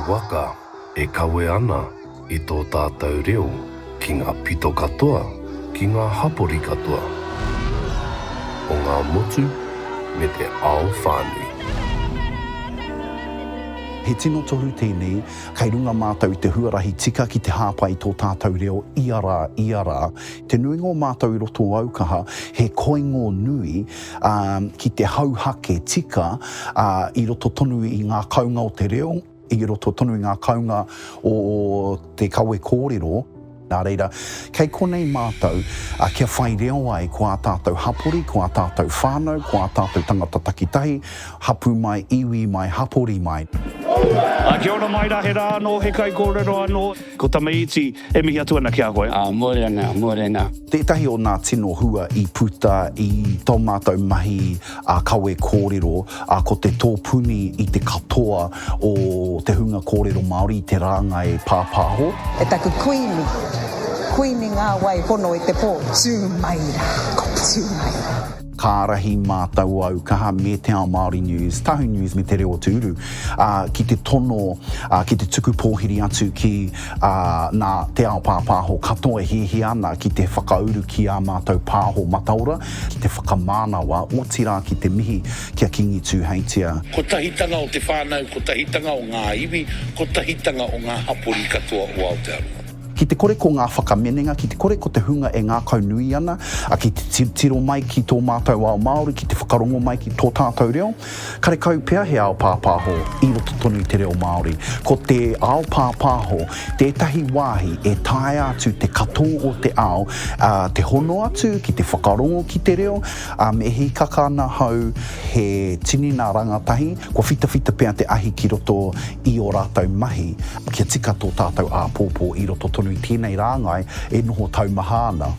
waka e kawe ana I tō tātou reo ki ngā pito katoa, ki ngā hapori katoa. O ngā motu me te ao whānui. He tino tohu tēnei, kei runga mātou te huarahi tika ki te hāpai tō tātou reo iara. Te nui ngō mātou I roto Aukaha, he koingo nui ki te hauhake tika I roto tonu I ngā kaunga o te reo, I roto tonu I ngā kaunga o te kawe kōrero. Nā reira, kei konei mātou, kia whai reo ai ko a tātou hapori, ko a tātou whānau, ko a tātou tangata takitahi, hapu mai, iwi mai, hapori mai. Kia ora mai rā, he rā anō, he kai kōrero anō, ko tamaiti e mihi atu ana kia koe. Morena. Tētahi o nā tino hua I puta I tō mātou mahi kawe kōrero, ko te tōpuni I te katoa o te hunga kōrero Māori, te rāngai pāpāho. E taku kuini ngā wai hono I te pō, tūmaira, ko tūmaira. Kārahi mātou Aukaha me te ao Māori News, Tohu News me te reo tūru, ki te tono, ki te tuku pōhiri atu ki nā te ao pāpāho katoa hihi ana ki te whakauru ki a mātou pāho mataura, ki te whakamānawa, o tira ki te mihi kia kingi tūheitia. Ko tahitanga o te whānau, ko tahitanga o ngā iwi, ko tahitanga o ngā hapori katoa o Aotearoa. Ki te kore ko ngā whakamenenga, ki te kore ko te hunga e ngā kaunui ana, ki te tiro mai ki tō mātou ao Māori, ki te whakarongo mai ki tō tātou reo. Kare kau pēr he ao pāpāho I roto tonu I te reo Māori. Ko te ao pāpāho, tētahi wāhi e tae atu te kato o te ao, te hono atu ki te whakarongo ki te reo, me hei kakana hau he tini nā rangatahi, ko whita pēr te ahi ki roto I o rātou mahi, kia tika tō tātou āpōpō I roto tonu I tēnei rāngai e noho taumahana.